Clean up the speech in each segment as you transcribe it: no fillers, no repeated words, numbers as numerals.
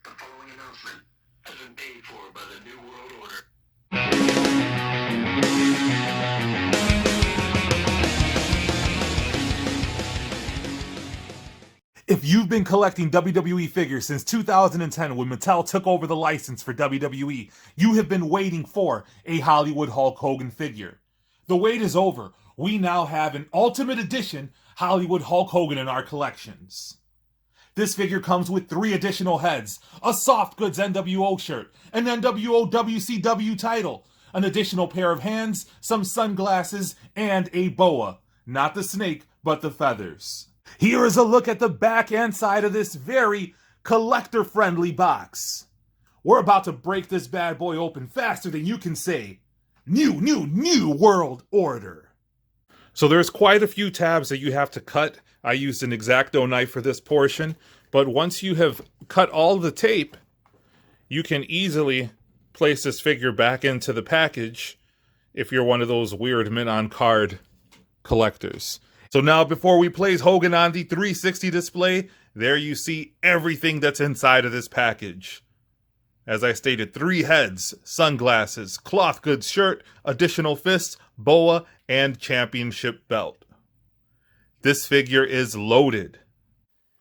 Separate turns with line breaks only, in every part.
The following announcement has been paid for by the New World Order.
If you've been collecting WWE figures since 2010 when Mattel took over the license for WWE, you have been waiting for a Hollywood Hulk Hogan figure. The wait is over. We now have an Ultimate Edition Hollywood Hulk Hogan in our collections. This figure comes with 3 additional heads, a soft goods NWO shirt, an NWO WCW title, an additional pair of hands, some sunglasses, and a boa. Not the snake, but the feathers. Here is a look at the back and side of this very collector-friendly box. We're about to break this bad boy open faster than you can say, New World Order. So there's quite a few tabs that you have to cut. I used an X-Acto knife for this portion, but once you have cut all the tape, you can easily place this figure back into the package if you're one of those weird mint-on-card collectors. So now before we place Hogan on the 360 display, there you see everything that's inside of this package. As I stated, 3 heads, sunglasses, cloth goods shirt, additional fists, boa, and championship belt. This figure is loaded.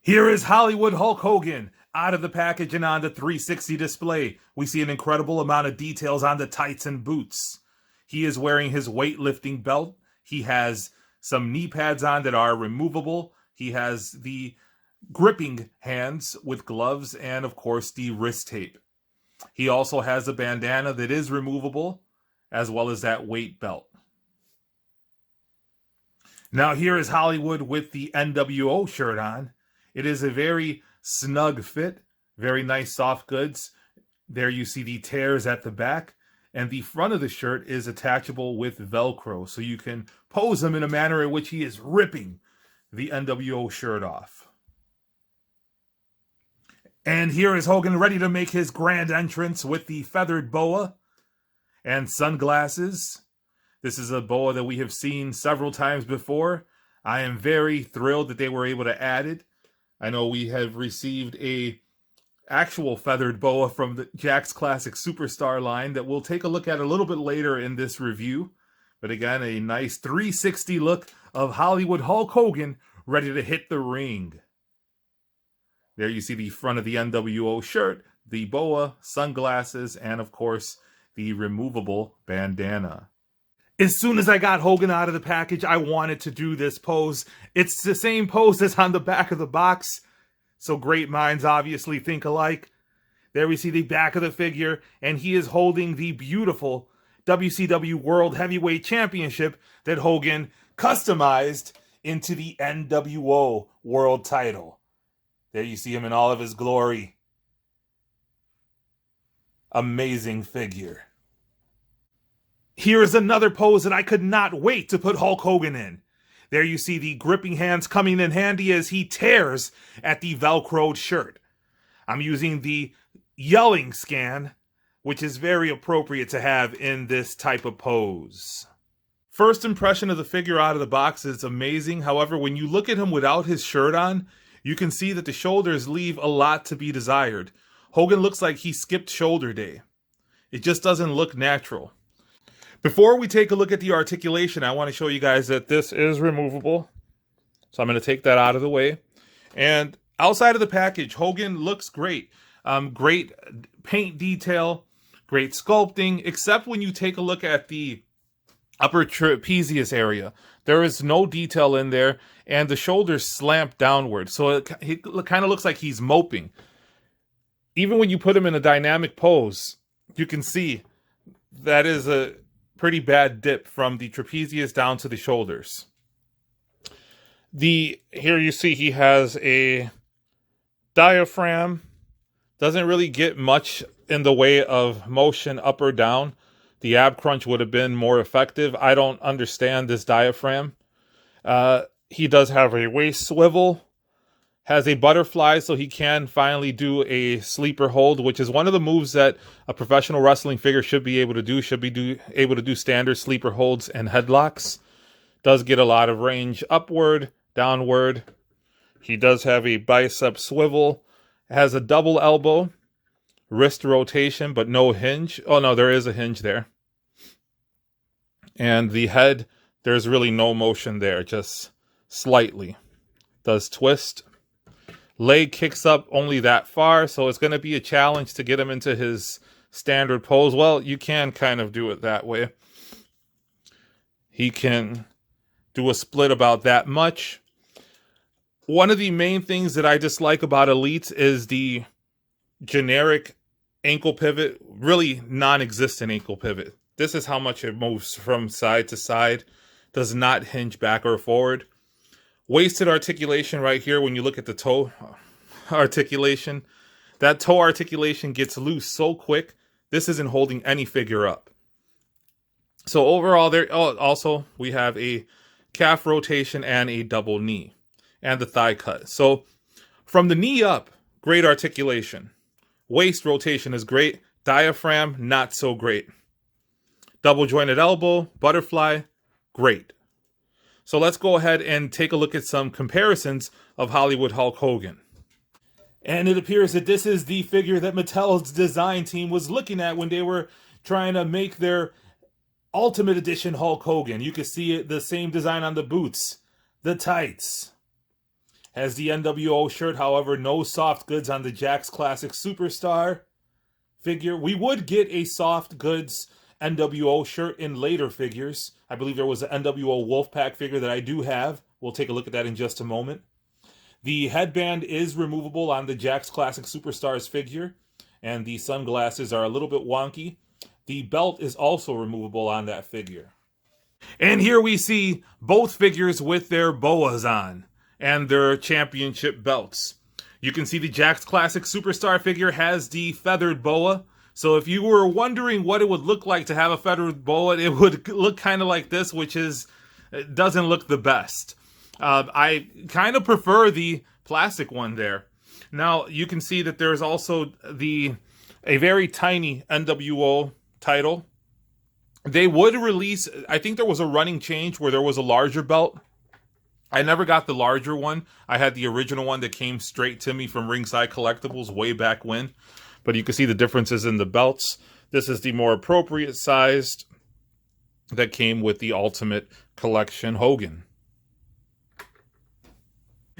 Here is Hollywood Hulk Hogan out of the package and on the 360 display. We see an incredible amount of details on the tights and boots. He is wearing his weightlifting belt. He has some knee pads on that are removable. He has the gripping hands with gloves and, of course, the wrist tape. He also has a bandana that is removable, as well as that weight belt. Now here is Hollywood with the NWO shirt on. It is a very snug fit, very nice soft goods. There you see the tears at the back, and the front of the shirt is attachable with Velcro, so you can pose him in a manner in which he is ripping the NWO shirt off. And here is Hogan ready to make his grand entrance with the feathered boa and sunglasses. This is a boa that we have seen several times before. I am very thrilled that they were able to add it. I know we have received a actual feathered boa from the Jakks Classic Superstar line that we'll take a look at a little bit later in this review. But again, a nice 360 look of Hollywood Hulk Hogan ready to hit the ring. There you see the front of the NWO shirt, the boa, sunglasses, and of course, the removable bandana. As soon as I got Hogan out of the package, I wanted to do this pose. It's the same pose as on the back of the box, so great minds obviously think alike. There we see the back of the figure, and he is holding the beautiful WCW World Heavyweight Championship that Hogan customized into the NWO World title. There you see him in all of his glory. Amazing figure. Here is another pose that I could not wait to put Hulk Hogan in. There you see the gripping hands coming in handy as he tears at the Velcroed shirt. I'm using the yelling scan, which is very appropriate to have in this type of pose. First impression of the figure out of the box is amazing. However, when you look at him without his shirt on, you can see that the shoulders leave a lot to be desired. Hogan looks like he skipped shoulder day. It just doesn't look natural. Before we take a look at the articulation, I want to show you guys that this is removable. So I'm going to take that out of the way. And outside of the package, Hogan looks great. Great paint detail, great sculpting, except when you take a look at the upper trapezius area. There is no detail in there, and the shoulders slant downward. So it kind of looks like he's moping. Even when you put him in a dynamic pose, you can see that is a pretty bad dip from the trapezius down to the shoulders. Here you see he has a diaphragm. Doesn't really get much in the way of motion up or down. The ab crunch would have been more effective. I don't understand this diaphragm. He does have a waist swivel. Has a butterfly, so he can finally do a sleeper hold, which is one of the moves that a professional wrestling figure should be able to do. Able to do standard sleeper holds and headlocks. Does get a lot of range upward, downward. He does have a bicep swivel. Has a double elbow. wrist rotation, but no hinge. Oh no, there is a hinge there. And the head, there's really no motion there, just slightly. Does twist. Leg kicks up only that far, so it's going to be a challenge to get him into his standard pose. Well, you can kind of do it that way. He can do a split about that much. One of the main things that I dislike about Elites is the generic ankle pivot, really non-existent ankle pivot. This is how much it moves from side to side. Does not hinge back or forward. Wasted articulation right here when you look at the toe articulation. That toe articulation gets loose so quick. This isn't holding any figure up. So overall, also we have a calf rotation and a double knee. And the thigh cut. So from the knee up, great articulation. Waist rotation is great. Diaphragm, not so great. Double jointed elbow, butterfly, great. So let's go ahead and take a look at some comparisons of Hollywood Hulk Hogan. And it appears that this is the figure that Mattel's design team was looking at when they were trying to make their Ultimate Edition Hulk Hogan. You can see it, the same design on the boots, the tights. Has the NWO shirt, however, no soft goods on the Jakks Classic Superstar figure. We would get a soft goods NWO shirt in later figures. I believe there was an NWO Wolfpack figure that I do have. We'll take a look at that in just a moment. The headband is removable on the Jakks Classic Superstars figure, and the sunglasses are a little bit wonky. The belt is also removable on that figure. And here we see both figures with their boas on and their championship belts. You can see the Jakks Classic Superstar figure has the feathered boa. So if you were wondering what it would look like to have a feathered boa, it would look kind of like this, which is, it doesn't look the best. I kind of prefer the plastic one there. Now you can see that there's also a very tiny NWO title. They would release, I think there was a running change where there was a larger belt. I never got the larger one. I had the original one that came straight to me from Ringside Collectibles way back when. But you can see the differences in the belts. This is the more appropriate sized that came with the Ultimate Collection Hogan.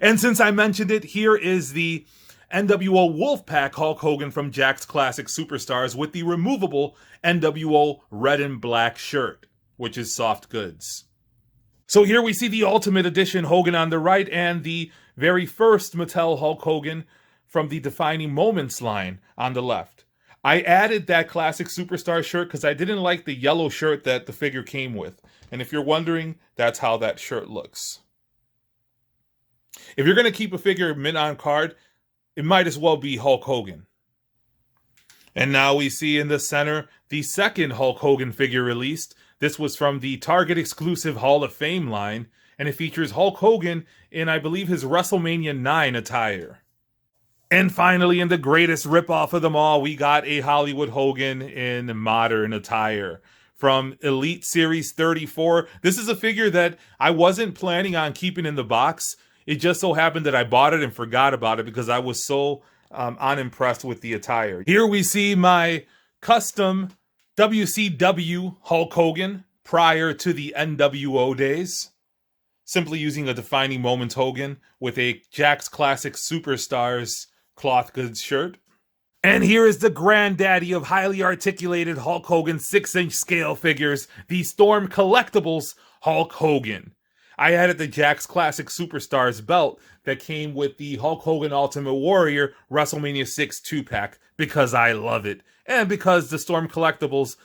And since I mentioned it, here is the NWO Wolfpack Hulk Hogan from Jakks Classic Superstars with the removable NWO red and black shirt, which is soft goods. So here we see the Ultimate Edition Hogan on the right and the very first Mattel Hulk Hogan from the Defining Moments line on the left. I added that Classic Superstar shirt because I didn't like the yellow shirt that the figure came with. And if you're wondering, that's how that shirt looks. If you're going to keep a figure mint on card, it might as well be Hulk Hogan. And now we see in the center the second Hulk Hogan figure released. This was from the Target exclusive Hall of Fame line, and it features Hulk Hogan in, I believe, his WrestleMania 9 attire. And finally, in the greatest ripoff of them all, we got a Hollywood Hogan in modern attire from Elite Series 34. This is a figure that I wasn't planning on keeping in the box. It just so happened that I bought it and forgot about it because I was so unimpressed with the attire. Here we see my custom WCW Hulk Hogan prior to the NWO days. Simply using a Defining Moments Hogan with a Jakks Classic Superstars cloth goods shirt. And here is the granddaddy of highly articulated Hulk Hogan 6-inch scale figures, the Storm Collectibles Hulk Hogan. I added the Jakks Classic Superstars belt that came with the Hulk Hogan Ultimate Warrior WrestleMania 6 2-pack because I love it. And because the Storm Collectibles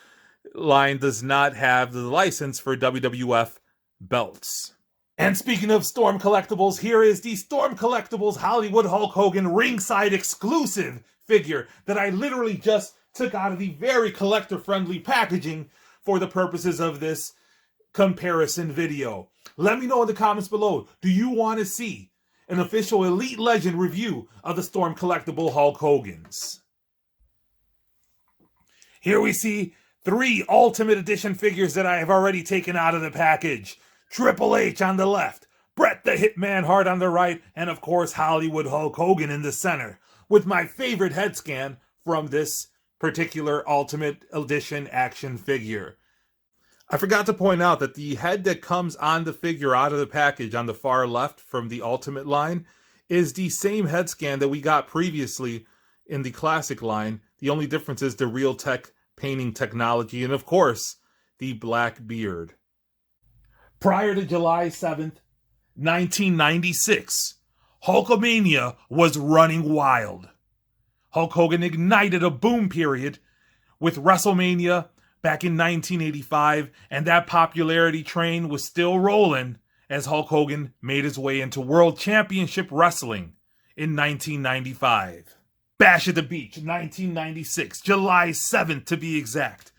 line does not have the license for WWF belts. And speaking of Storm Collectibles, here is the Storm Collectibles Hollywood Hulk Hogan Ringside exclusive figure that I literally just took out of the very collector-friendly packaging for the purposes of this comparison video. Let me know in the comments below, do you want to see an official Elite Legend review of the Storm Collectible Hulk Hogans? Here we see 3 Ultimate Edition figures that I have already taken out of the package. Triple H on the left, Bret the Hitman Hart on the right, and of course Hollywood Hulk Hogan in the center, with my favorite head scan from this particular Ultimate Edition action figure. I forgot to point out that the head that comes on the figure out of the package on the far left from the Ultimate line is the same head scan that we got previously in the Classic line. The only difference is the Realtek painting technology and, of course, the black beard. Prior to July 7th, 1996, Hulkamania was running wild. Hulk Hogan ignited a boom period with WrestleMania back in 1985, and that popularity train was still rolling as Hulk Hogan made his way into World Championship Wrestling in 1995. Bash at the Beach, 1996, July 7th to be exact.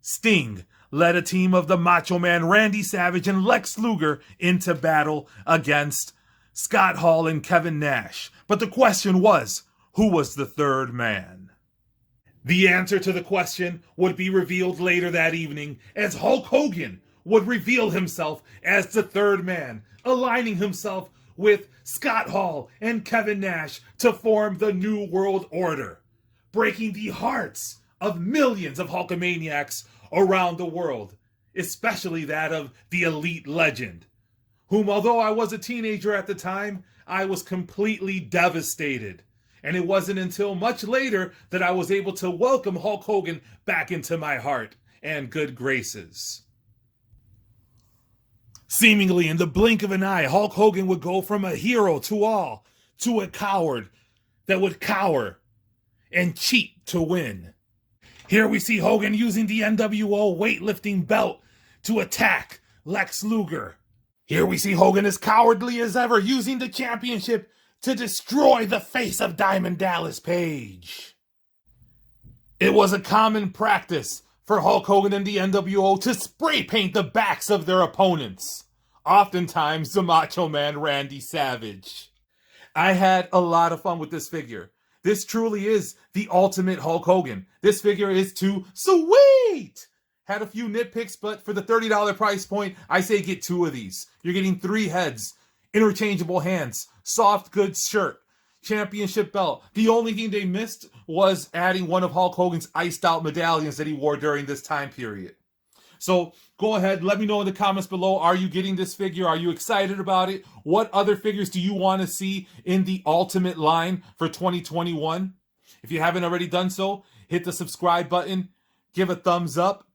Sting led a team of the Macho Man Randy Savage and Lex Luger into battle against Scott Hall and Kevin Nash. But the question was, who was the third man? The answer to the question would be revealed later that evening as Hulk Hogan would reveal himself as the third man, aligning himself with Scott Hall and Kevin Nash to form the New World Order, breaking the hearts of millions of Hulkamaniacs around the world, especially that of the Elite Legend, whom, although I was a teenager at the time, I was completely devastated. And it wasn't until much later that I was able to welcome Hulk Hogan back into my heart and good graces. Seemingly in the blink of an eye, Hulk Hogan would go from a hero to all to a coward that would cower and cheat to win. Here we see Hogan using the NWO weightlifting belt to attack Lex Luger. Here we see Hogan as cowardly as ever, using the championship to destroy the face of Diamond Dallas Page. It was a common practice for Hulk Hogan and the NWO to spray paint the backs of their opponents, oftentimes the Macho Man Randy Savage. I had a lot of fun with this figure. This truly is the ultimate Hulk Hogan. This figure is too sweet! Had a few nitpicks, but for the $30 price point, I say get 2 of these. You're getting 3 heads, interchangeable hands, soft goods shirt, championship belt. The only thing they missed was adding one of Hulk Hogan's iced out medallions that he wore during this time period. So go ahead, let me know in the comments below. Are you getting this figure? Are you excited about it? What other figures do you want to see in the Ultimate line for 2021? If you haven't already done so, hit the subscribe button, give a thumbs up,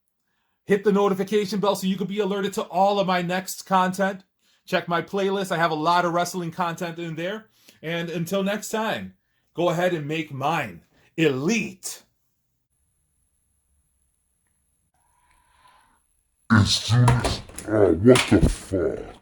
hit the notification bell so you can be alerted to all of my next content. Check my playlist. I have a lot of wrestling content in there. And until next time, go ahead and make mine elite.
What the fuck?